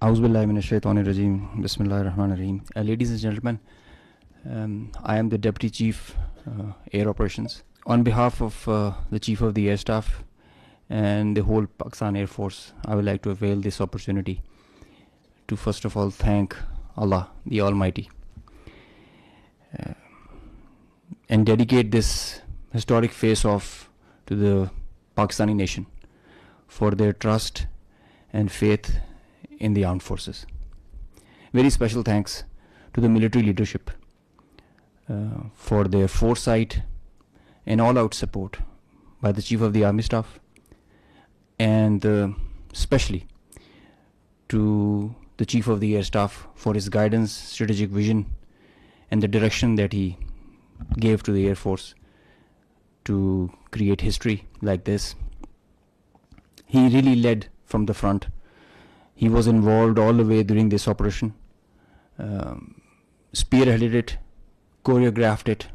Auzubillahiminash-shaytanir-rajeem. Bismillahir-rahmanir-rahim. Ladies and gentlemen, I am the Deputy Chief Air Operations. On behalf of the Chief of the Air Staff and the whole Pakistan Air Force, I would like to avail this opportunity to first of all thank Allah, the Almighty, and dedicate this historic face-off to the Pakistani nation for their trust and faith in the armed forces. Very special thanks to the military leadership for their foresight and all-out support by the Chief of the Army Staff, and especially to the Chief of the Air Staff for his guidance, strategic vision, and the direction that he gave to the Air Force to create history like this. He really led from the front. He was involved all the way during this operation, spearheaded it, choreographed it.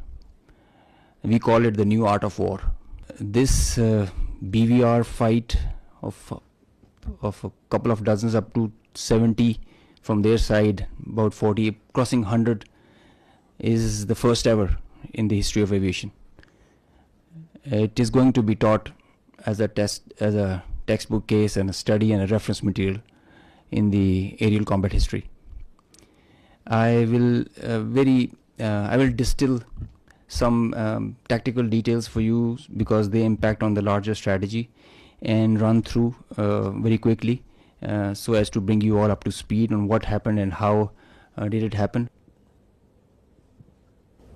We call it the new art of war. This BVR fight of a couple of dozens up to 70 from their side, about 40, crossing 100, is the first ever in the history of aviation. It is going to be taught as a textbook case and a study and a reference material in the aerial combat history. I will distill some tactical details for you because they impact on the larger strategy, and run through very quickly so as to bring you all up to speed on what happened and how did it happen.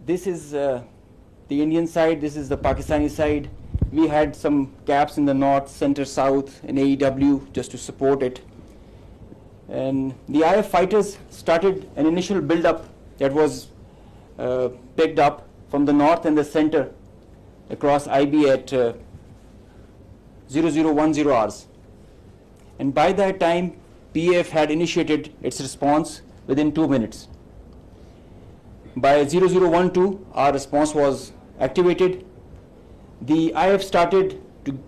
This is the Indian side, this is the Pakistani side. We had some gaps in the north, center, south, and AEW just to support it. And the IF fighters started an initial build-up that was picked up from the north and the center across IB at 0010 hours. And by that time, PAF had initiated its response within 2 minutes. By 0012, our response was activated. The IF started to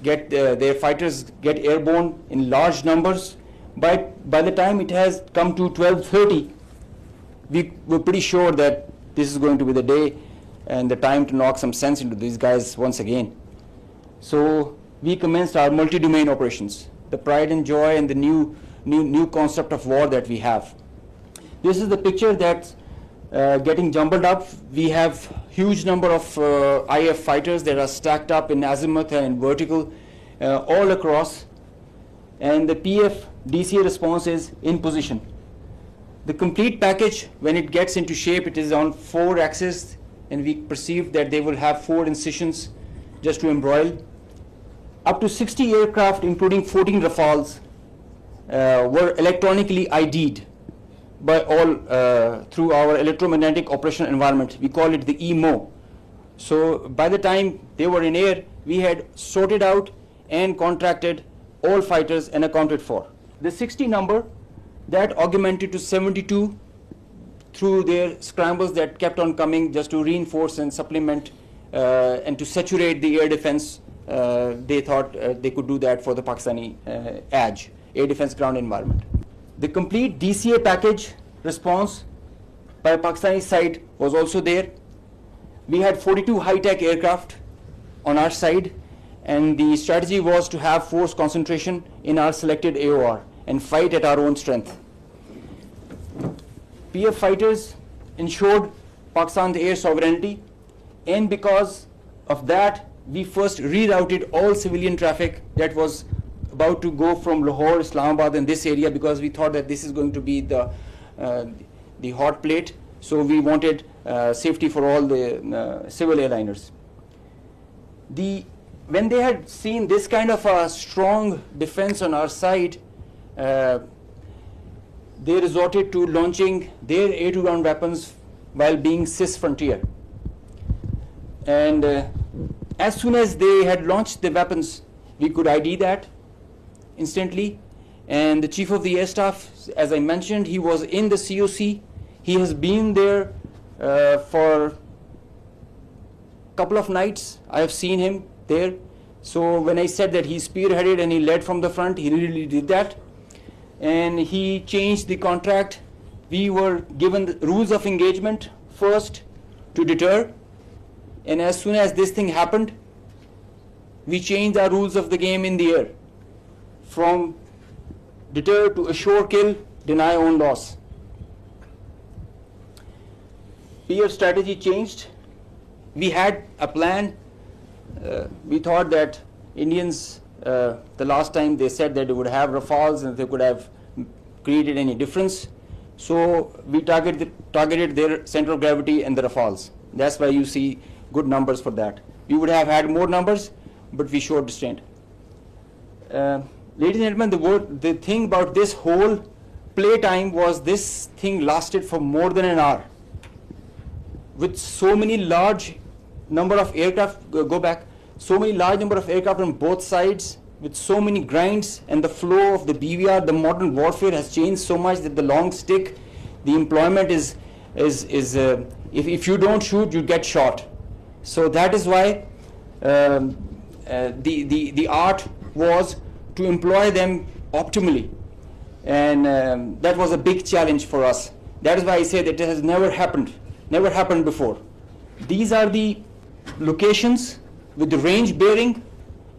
get their fighters get airborne in large numbers. By the time it has come to 12:30, we were pretty sure that this is going to be the day and the time to knock some sense into these guys once again. So we commenced our multi-domain operations, the pride and joy and the new concept of war that we have. This is the picture that's getting jumbled up. We have huge number of IF fighters that are stacked up in azimuth and in vertical all across, and the PF DCA response is in position. The complete package, when it gets into shape, it is on 4 axes, and we perceive that they will have 4 incisions just to embroil. Up to 60 aircraft, including 14 Rafales, were electronically ID'd by all through our electromagnetic operational environment. We call it the EMO. So by the time they were in air, we had sorted out and contracted all fighters and accounted for. The 60 number, that augmented to 72 through their scrambles that kept on coming just to reinforce and supplement and to saturate the air defense. They thought they could do that for the Pakistani ADGE, Air Defense Ground Environment. The complete DCA package response by Pakistani side was also there. We had 42 high-tech aircraft on our side, and the strategy was to have force concentration in our selected AOR and fight at our own strength. PF fighters ensured Pakistan's air sovereignty, and because of that, we first rerouted all civilian traffic that was about to go from Lahore, Islamabad, and this area, because we thought that this is going to be the hot plate. So we wanted safety for all the civil airliners. When they had seen this kind of a strong defense on our side, they resorted to launching their air-to-ground weapons while being CIS frontier. And as soon as they had launched the weapons, we could ID that instantly. And the Chief of the Air Staff, as I mentioned, he was in the COC. He has been there for a couple of nights. I have seen him there. So when I said that he spearheaded and he led from the front, he really did that. and he changed the contract. We were given the rules of engagement first to deter, and as soon as this thing happened, we changed our rules of the game in the air from deter to assure kill, deny own loss. PF strategy changed. We had a plan. We thought that Indians, the last time they said that they would have Rafales and they could have created any difference. So we targeted their center of gravity and the Rafales. That's why you see good numbers for that. We would have had more numbers, but we showed restraint. Ladies and gentlemen, the thing about this whole play time was this thing lasted for more than an hour. With so many large number of aircraft, so many large number of aircraft on both sides, with so many grinds, and the flow of the BVR, the modern warfare has changed so much that the long stick, the employment is if you don't shoot, you get shot. So that is why the art was to employ them optimally, and that was a big challenge for us. That is why I say that it has never happened before. These are the locations with the range bearing,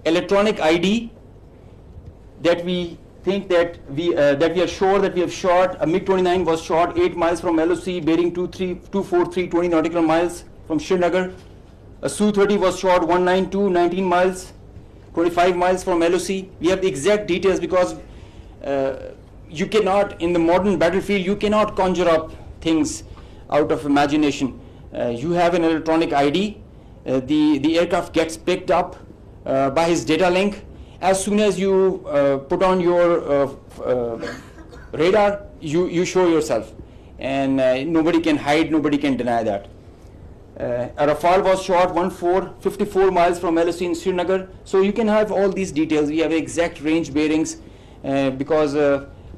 electronic ID, that we think that we are sure that we have shot. A MiG-29 was shot 8 miles from LOC, bearing 24320 nautical miles from Srinagar. A Su-30 was shot 192, 19 miles, 25 miles from LOC. We have the exact details because you cannot, in the modern battlefield, you cannot conjure up things out of imagination. You have an electronic ID. The aircraft gets picked up by his data link. As soon as you put on your radar, you show yourself, and nobody can hide, nobody can deny that. A Rafale was shot 54 miles from LOC in Srinagar. So you can have all these details. We have exact range bearings because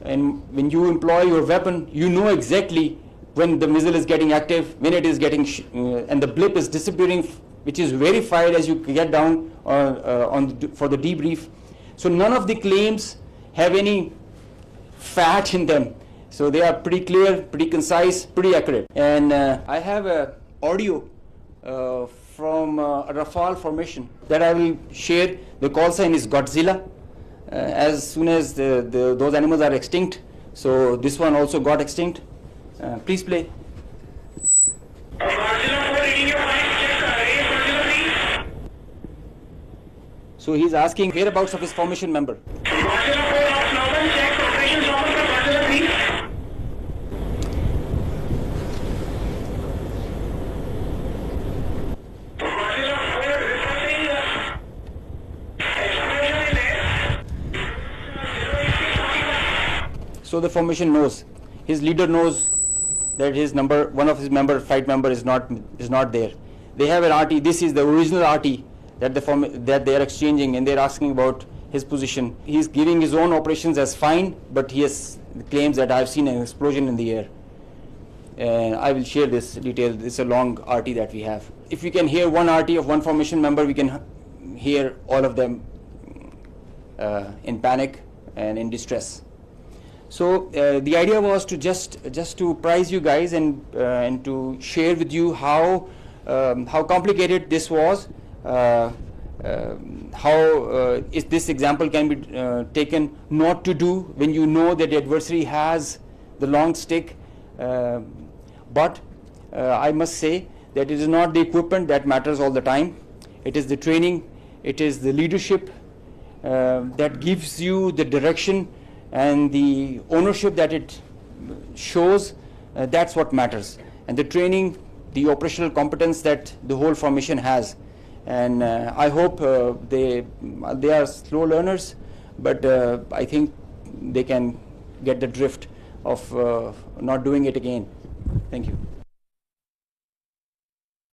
and when you employ your weapon, you know exactly when the missile is getting active, when it is getting and the blip is disappearing, which is verified as you get down for the debrief. So none of the claims have any fat in them. So they are pretty clear, pretty concise, pretty accurate. And I have a audio from a Rafale formation that I will share. The call sign is Godzilla. As soon as those animals are extinct, so this one also got extinct. Please play. So he's asking whereabouts of his formation member. So the formation knows, his leader knows that his number, one of his flight member is not there. They have an RT. This is the original RT that they are exchanging, and they're asking about his position. He's giving his own operations as fine, but he has claims that I've seen an explosion in the air. And I will share this detail. It's a long RT that we have. If we can hear one RT of one formation member, we can hear all of them in panic and in distress. So the idea was to just to prize you guys and to share with you how complicated this was, how this example can be taken not to do when you know that the adversary has the long stick. But I must say that it is not the equipment that matters all the time. It is the training, it is the leadership that gives you the direction and the ownership that it shows. That's what matters. And the training, the operational competence that the whole formation has. And I hope they are slow learners, but I think they can get the drift of not doing it again. Thank you.